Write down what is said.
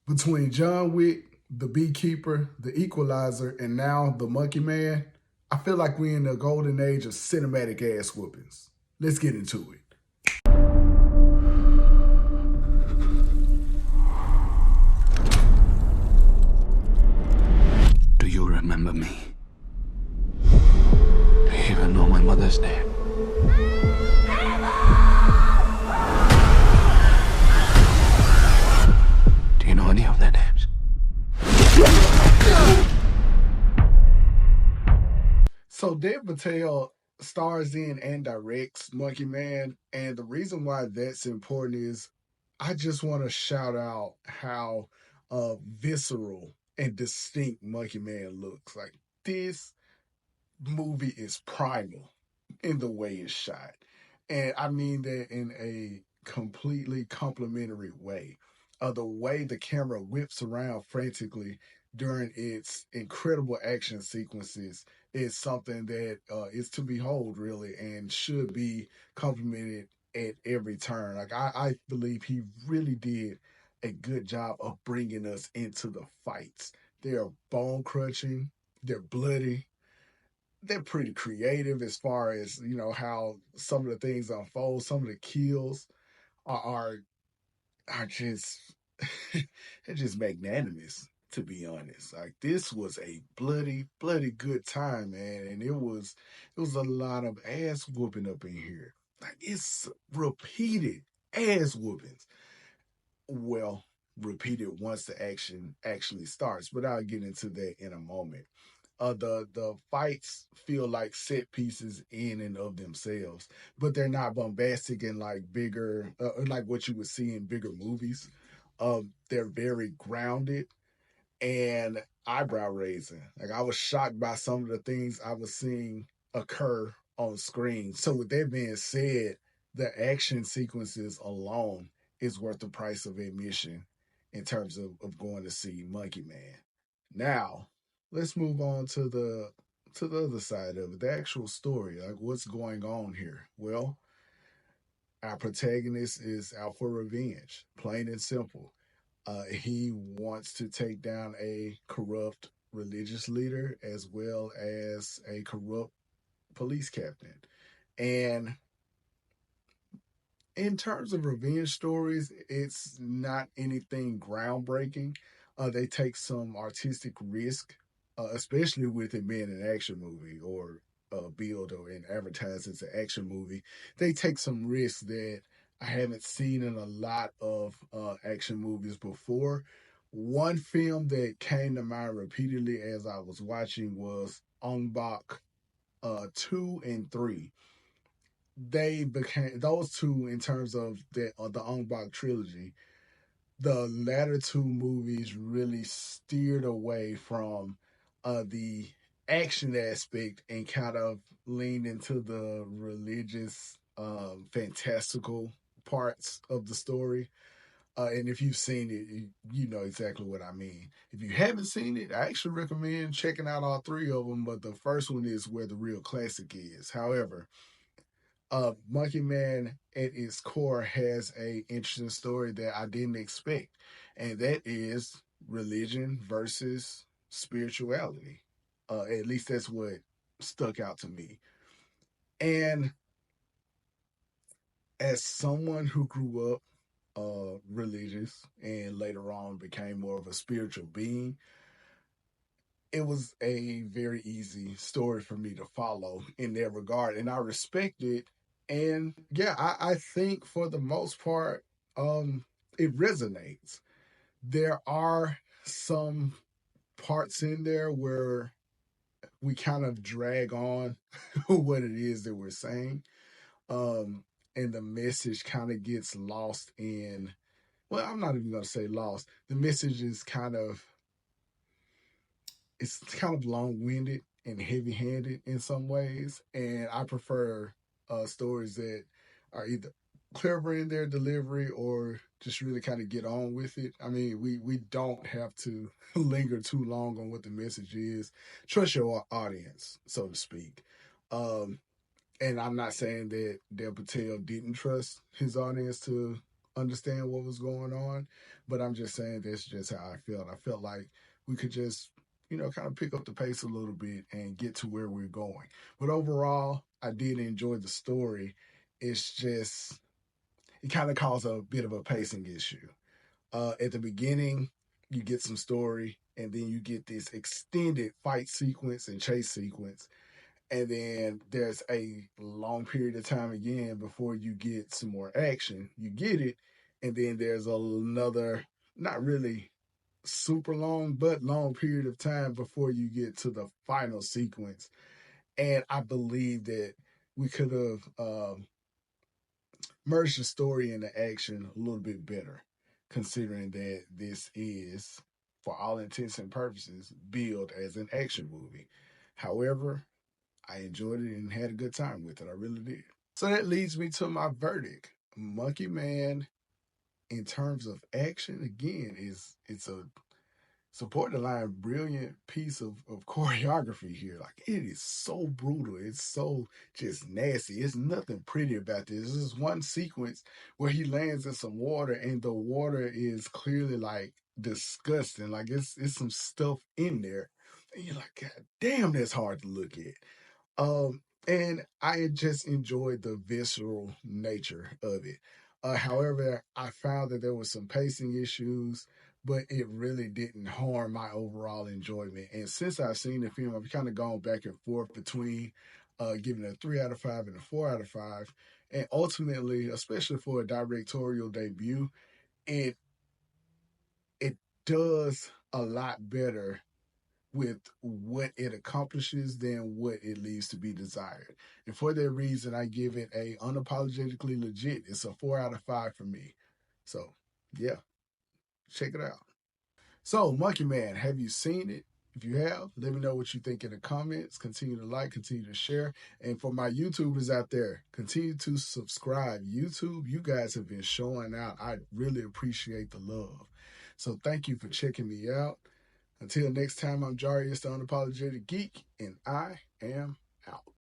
Between John Wick, the Beekeeper, the Equalizer, and now the Monkey Man, I feel like we're in the golden age of cinematic ass whoopings. Let's get into it. Do you remember me? Do you even know my mother's name? Do you know any of their names? So Dev Patel stars in and directs Monkey Man, and the reason why that's important is I just want to shout out how visceral and distinct Monkey Man looks. Like this movie is primal in the way it's shot. And I mean that in a completely complimentary way. The way the camera whips around frantically during its incredible action sequences is something that is to behold, really, and should be complimented at every turn. Like, I believe he really did a good job of bringing us into the fights. They're bone crunching, they're bloody, they're pretty creative as far as how some of the things unfold. Some of the kills are are just they're just magnanimous, to be honest. Like this was a bloody good time, man, and it was a lot of ass whooping up in here. Like it's repeated ass whoopings. Well, repeated once the action actually starts, but I'll get into that in a moment. The fights feel like set pieces in and of themselves, but they're not bombastic and like bigger, like what you would see in bigger movies. They're very grounded and eyebrow raising. Like I was shocked by some of the things I was seeing occur on screen. So with that being said, the action sequences alone is worth the price of admission in terms of going to see Monkey Man. Now, let's move on to the other side of it, the actual story. Like what's going on here? Well, our protagonist is out for revenge, plain and simple. He wants to take down a corrupt religious leader as well as a corrupt police captain. And in terms of revenge stories, it's not anything groundbreaking. They take some artistic risk, especially with it being an action movie or billed or in advertised as an action movie. They take some risks that I haven't seen in a lot of action movies before. One film that came to mind repeatedly as I was watching was Ong Bak 2 and 3. They became those two in terms of the Ong Bak trilogy. The latter two movies really steered away from the action aspect and kind of leaned into the religious, fantastical parts of the story. And if you've seen it, you know exactly what I mean. If you haven't seen it, I actually recommend checking out all three of them. But the first one is where the real classic is. However, Monkey Man at its core has a interesting story that I didn't expect, and that is religion versus spirituality. At least that's what stuck out to me. And as someone who grew up religious and later on became more of a spiritual being, it was a very easy story for me to follow in that regard, and I respect it. And yeah, I think for the most part, it resonates. There are some parts in there where we kind of drag on what it is that we're saying, um, and the message kind of gets lost in. Well, I'm not even going to say lost. The message is kind of long-winded and heavy-handed in some ways, and I prefer stories that are either clever in their delivery or just really kind of get on with it. I mean, we don't have to linger too long on what the message is. Trust your audience, so to speak. Um, and I'm not saying that Dev Patel didn't trust his audience to understand what was going on. But I'm just saying that's just how I felt. I felt like we could just, kind of pick up the pace a little bit and get to where we're going. But overall, I did enjoy the story. It's just, it kind of caused a bit of a pacing issue. At the beginning, you get some story, and then you get this extended fight sequence and chase sequence, and then there's a long period of time again before you get some more action. You get it, and then there's another, not really super long, but long period of time before you get to the final sequence. And I believe that we could have merged the story and the action a little bit better, considering that this is, for all intents and purposes, billed as an action movie. However, I enjoyed it and had a good time with it. I really did. So that leads me to my verdict. Monkey Man, in terms of action, again, it's a support the line brilliant piece of choreography here. Like, it is so brutal. It's so just nasty. It's nothing pretty about this. This is one sequence where he lands in some water, and the water is clearly like disgusting. Like, it's some stuff in there. And you're like, God damn, that's hard to look at. And I just enjoyed the visceral nature of it. However, I found that there was some pacing issues, but it really didn't harm my overall enjoyment. And since I've seen the film, I've kind of gone back and forth between giving it a 3 out of 5 and a 4 out of 5. And ultimately, especially for a directorial debut, it it does a lot better with what it accomplishes than what it leaves to be desired. And for that reason, I give it a unapologetically legit. It's a 4 out of 5 for me. So yeah, check it out. So Monkey Man, have you seen it? If you have, let me know what you think in the comments. Continue to like, continue to share. And for my YouTubers out there, continue to subscribe. YouTube, you guys have been showing out. I really appreciate the love. So thank you for checking me out. Until next time, I'm Jarius, the Unapologetic Geek, and I am out.